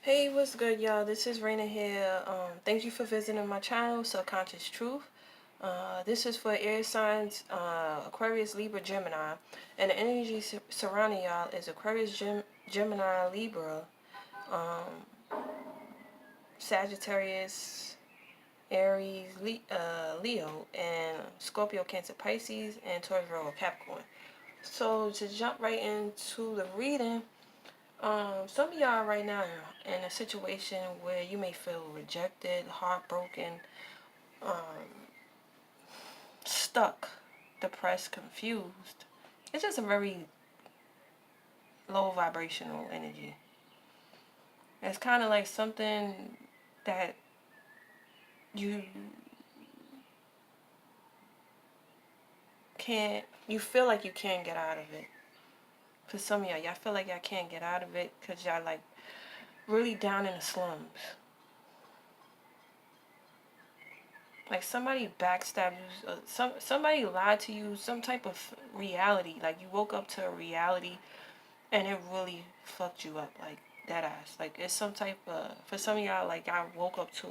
Hey, what's good, y'all? This is Raina here. Thank you for visiting my channel, Subconscious Truth. This is for air signs, Aquarius, Libra, Gemini. And the energy surrounding y'all is Aquarius, Gemini, Libra, Sagittarius, Aries, Leo, and Scorpio, Cancer, Pisces, and Taurus, Virgo, Capricorn. So to jump right into the reading, some of y'all right now are in a situation where you may feel rejected, heartbroken, stuck, depressed, confused. It's just a very low vibrational energy. It's kind of like something that you you feel like you can't get out of it. For some of y'all feel like y'all can't get out of it because y'all like really down in the slums. Like somebody backstabbed you, somebody lied to you, some type of reality. Like you woke up to a reality and it really fucked you up, like that ass. Like it's some type of, for some of y'all, like I woke up to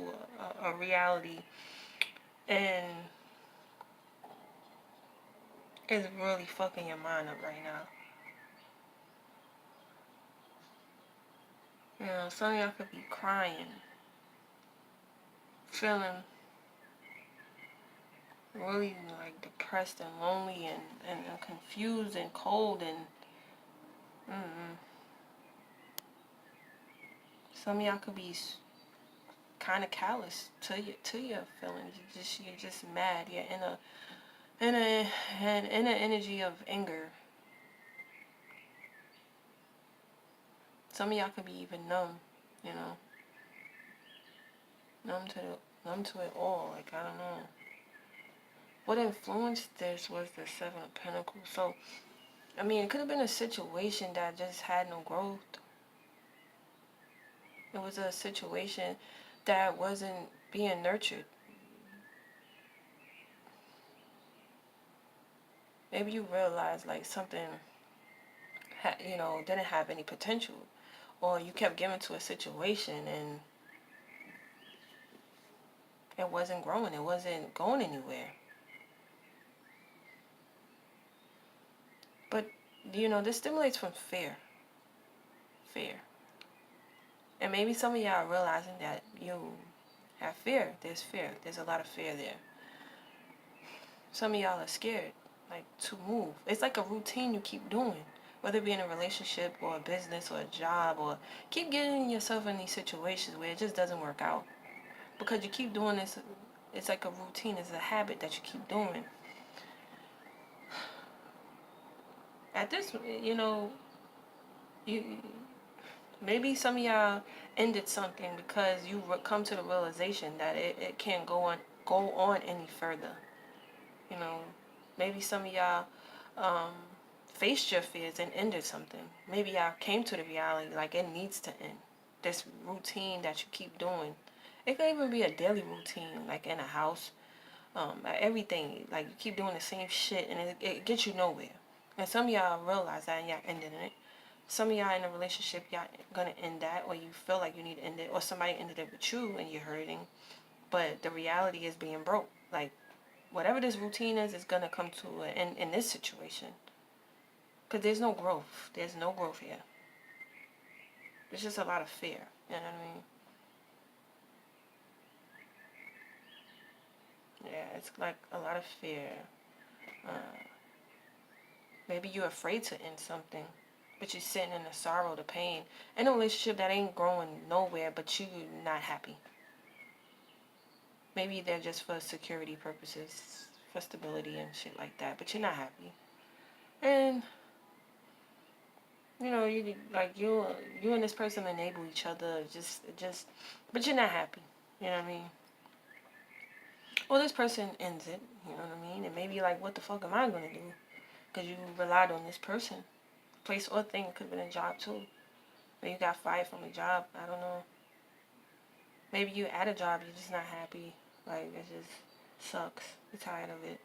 a reality and it's really fucking your mind up right now. You know, some of y'all could be crying, feeling really like depressed and lonely and confused and cold and some of y'all could be kind of callous to your feelings. You're just mad. You're in an energy of anger. Some of y'all could be even numb, you know, numb to it all. Like I don't know. What influenced this was the Seven of Pentacles. So, I mean, it could have been a situation that just had no growth. It was a situation that wasn't being nurtured. Maybe you realized like something, didn't have any potential, or you kept giving to a situation and it wasn't growing. It wasn't going anywhere. But this stimulates from fear. Fear. And maybe some of y'all are realizing that you have fear. There's fear. There's a lot of fear there. Some of y'all are scared, like, to move. It's like a routine you keep doing. Whether it be in a relationship or a business or a job, or keep getting yourself in these situations where it just doesn't work out. Because you keep doing this, it's like a routine. It's a habit that you keep doing. At this, you maybe some of y'all ended something because you come to the realization that it can't go on any further. You know, maybe some of y'all faced your fears and ended something. Maybe y'all came to the reality like it needs to end. This routine that you keep doing. It could even be a daily routine, like in a house. Everything, like you keep doing the same shit and it gets you nowhere. And some of y'all realize that and y'all ended it. Some of y'all in a relationship, y'all gonna end that, or you feel like you need to end it, or somebody ended it with you and you're hurting. But the reality is being broke. Like, whatever this routine is gonna come to an end in this situation. Because there's no growth. There's no growth here. There's just a lot of fear. You know what I mean? Yeah, it's like a lot of fear. Maybe you're afraid to end something, but you're sitting in the sorrow, the pain, in a relationship that ain't growing nowhere, but you're not happy. Maybe they're just for security purposes, for stability and shit like that, but you're not happy. And you and this person enable each other, but you're not happy. You know what I mean? Well, this person ends it. You know what I mean? And maybe like, what the fuck am I gonna do? Because you relied on this person, place or thing. Could have been a job too. Maybe you got fired from a job. I don't know. Maybe you at a job, you're just not happy. Like, it just sucks. You're tired of it.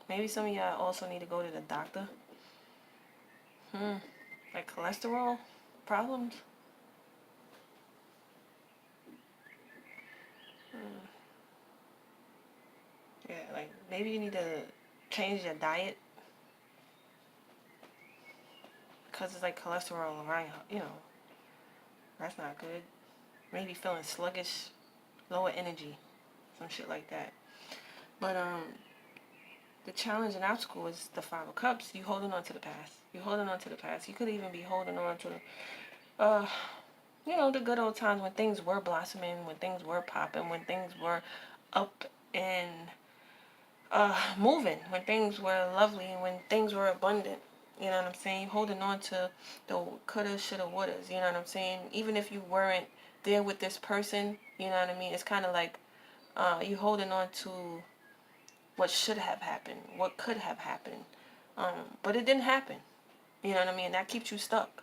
Maybe some of y'all also need to go to the doctor. Like cholesterol. problems? Yeah, like maybe you need to change your diet because it's like cholesterol around, you know, that's not good. Maybe feeling sluggish, lower energy, some shit like that. But the challenge and obstacle is the Five of Cups. You holding on to the past. You holding on to the past. You could even be holding on to uh, you know, the good old times when things were blossoming, when things were popping, when things were up and moving, when things were lovely, and when things were abundant. You know what I'm saying? Holding on to the coulda, shoulda, wouldas. You know what I'm saying? Even if you weren't there with this person, you know what I mean? It's kind of like you holding on to what should have happened, what could have happened, but it didn't happen. You know what I mean? That keeps you stuck.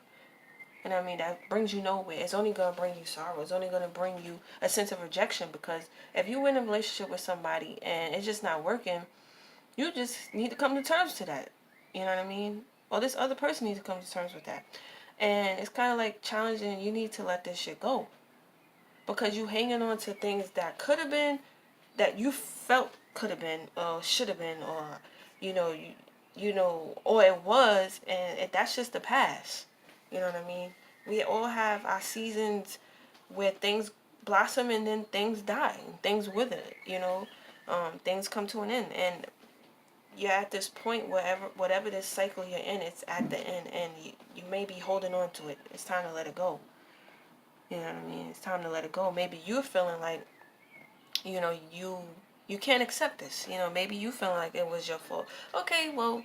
You know what I mean? That brings you nowhere. It's only going to bring you sorrow. It's only going to bring you a sense of rejection, because if you're in a relationship with somebody and it's just not working, you just need to come to terms to that. You know what I mean? Or this other person needs to come to terms with that. And it's kind of like challenging. You need to let this shit go. Because you hanging on to things that could have been, that you felt could have been, or should have been, or, you know, or it was, and that's just the past. You know what I mean? We all have our seasons where things blossom and then things die, and things wither, you know. Things come to an end, and you're at this point, whatever this cycle you're in, it's at the end, and you may be holding on to it. It's time to let it go. You know what I mean? It's time to let it go. Maybe you're feeling like, you know, you can't accept this. You know, maybe you feeling like it was your fault. Okay, well,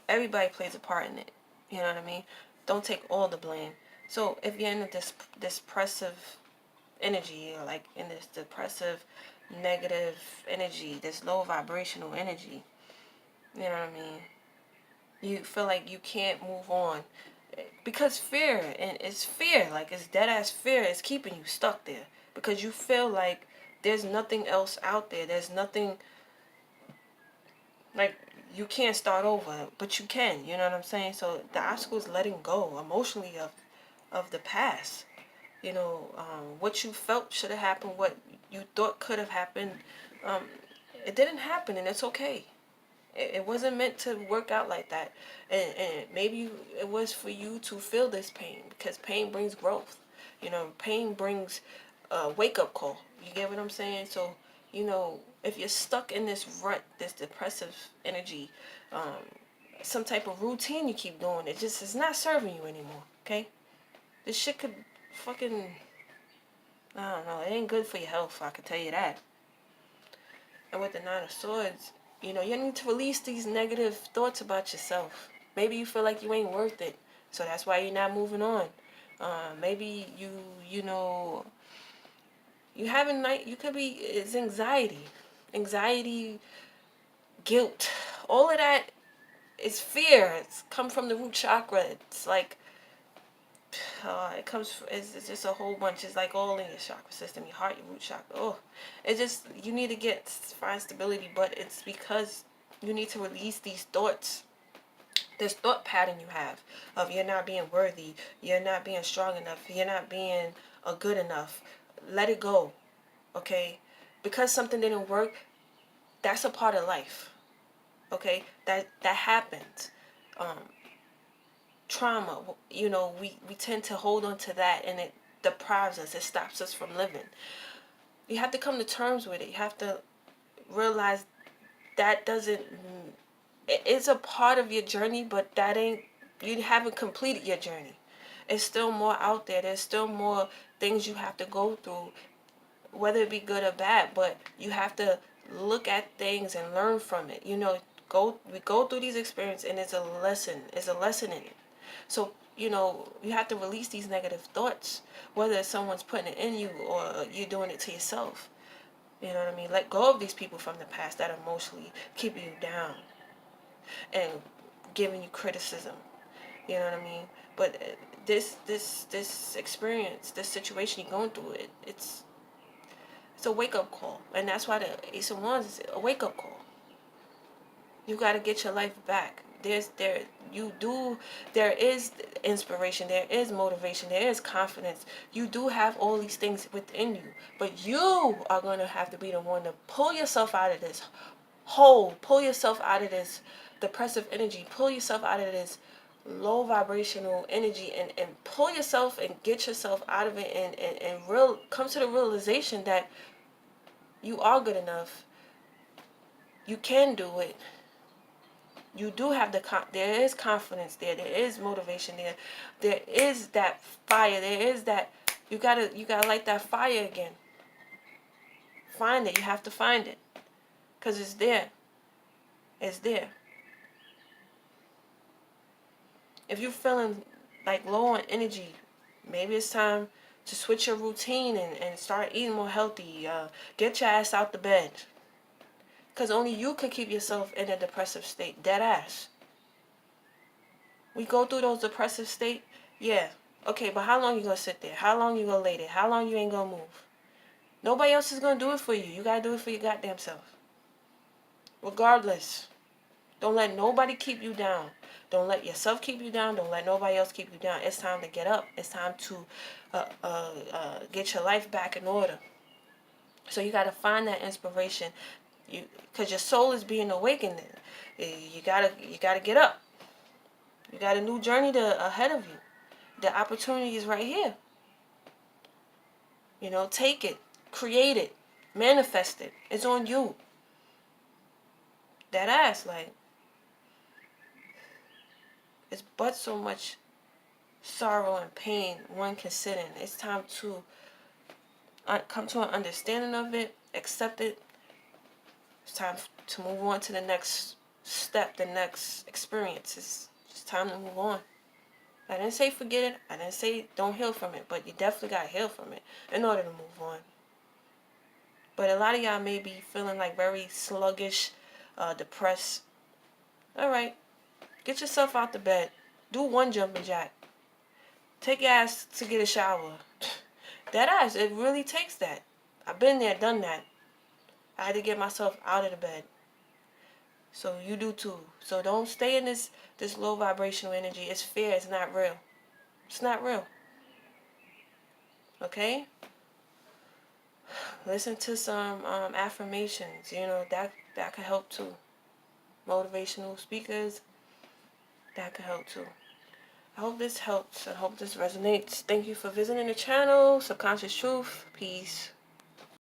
everybody plays a part in it. You know what I mean? Don't take all the blame. So if you're in this depressive energy, or like in this depressive, negative energy, this low vibrational energy, you know what I mean? You feel like you can't move on because fear, and it's fear, like it's dead ass fear, is keeping you stuck there because you feel like there's nothing else out there. There's nothing, like, you can't start over, but you can. You know what I'm saying? So the obstacle is letting go emotionally of the past. You know, what you felt should have happened, what you thought could have happened, um, it didn't happen, and it's okay. It wasn't meant to work out like that. And maybe it was for you to feel this pain, because pain brings growth. You know, pain brings a wake-up call. You get what I'm saying? So, you know, if you're stuck in this rut, this depressive energy, some type of routine you keep doing, it just is not serving you anymore, okay? This shit could fucking, I don't know, it ain't good for your health, I can tell you that. And with the Nine of Swords, you know, you need to release these negative thoughts about yourself. Maybe you feel like you ain't worth it, so that's why you're not moving on. Maybe you know, you having night. You could be, it's anxiety, guilt. All of that is fear. It's come from the root chakra. It's like, it comes. It's just a whole bunch. It's like all in your chakra system, your heart, your root chakra. Oh, it's just, you need to find stability, but it's because you need to release these thoughts. This thought pattern you have of you're not being worthy, you're not being strong enough, you're not being good enough. Let it go, okay? Because something didn't work, that's a part of life, okay? That happens. Trauma, you know, we tend to hold on to that, and it deprives us, it stops us from living. You have to come to terms with it. You have to realize that doesn't, it's a part of your journey, but that ain't, you haven't completed your journey. It's still more out there. There's still more things you have to go through, whether it be good or bad, but you have to look at things and learn from it. You know, we go through these experiences, and it's a lesson in it. So, you know, you have to release these negative thoughts, whether someone's putting it in you or you're doing it to yourself. You know what I mean? Let go of these people from the past that are emotionally keeping you down and giving you criticism. You know what I mean? But this experience, this situation you're going through, it's a wake-up call. And that's why the Ace of Wands is a wake-up call. You got to get your life back. there is inspiration, there is motivation, there is confidence. You do have all these things within you, but you are going to have to be the one to pull yourself out of this hole, pull yourself out of this depressive energy, pull yourself out of this low vibrational energy, and pull yourself and get yourself out of it, and come to the realization that you are good enough. You can do it. You do have there is confidence there. There is motivation there. There is that fire. There is that, you gotta light that fire again. Find it. You have to find it. Because it's there. It's there. If you're feeling like low on energy, maybe it's time to switch your routine and start eating more healthy. Get your ass out the bed. Because only you could keep yourself in a depressive state. Dead ass. We go through those depressive state. Yeah. Okay, but how long you gonna sit there? How long you gonna lay there? How long you ain't gonna move? Nobody else is gonna do it for you. You gotta do it for your goddamn self. Regardless. Don't let nobody keep you down. Don't let yourself keep you down. Don't let nobody else keep you down. It's time to get up. It's time to get your life back in order. So you gotta find that inspiration. Because your soul is being awakened. You gotta get up. You got a new journey ahead of you. The opportunity is right here. Take it, create it, manifest it. It's on you. That ass, like, it's but so much sorrow and pain one can sit in. It's time to come to an understanding of it, accept it. It's time to move on to the next step, the next experience. It's just time to move on. I didn't say forget it. I didn't say don't heal from it. But you definitely got to heal from it in order to move on. But a lot of y'all may be feeling like very sluggish, depressed. Alright. Get yourself out the bed. Do one jumping jack. Take your ass to get a shower. That ass, it really takes that. I've been there, done that. I had to get myself out of the bed. So you do too. So don't stay in this low vibrational energy. It's fear. It's not real. It's not real. Okay? Listen to some affirmations. That could help too. Motivational speakers. That could help too. I hope this helps. I hope this resonates. Thank you for visiting the channel. Subconscious Truth. Peace.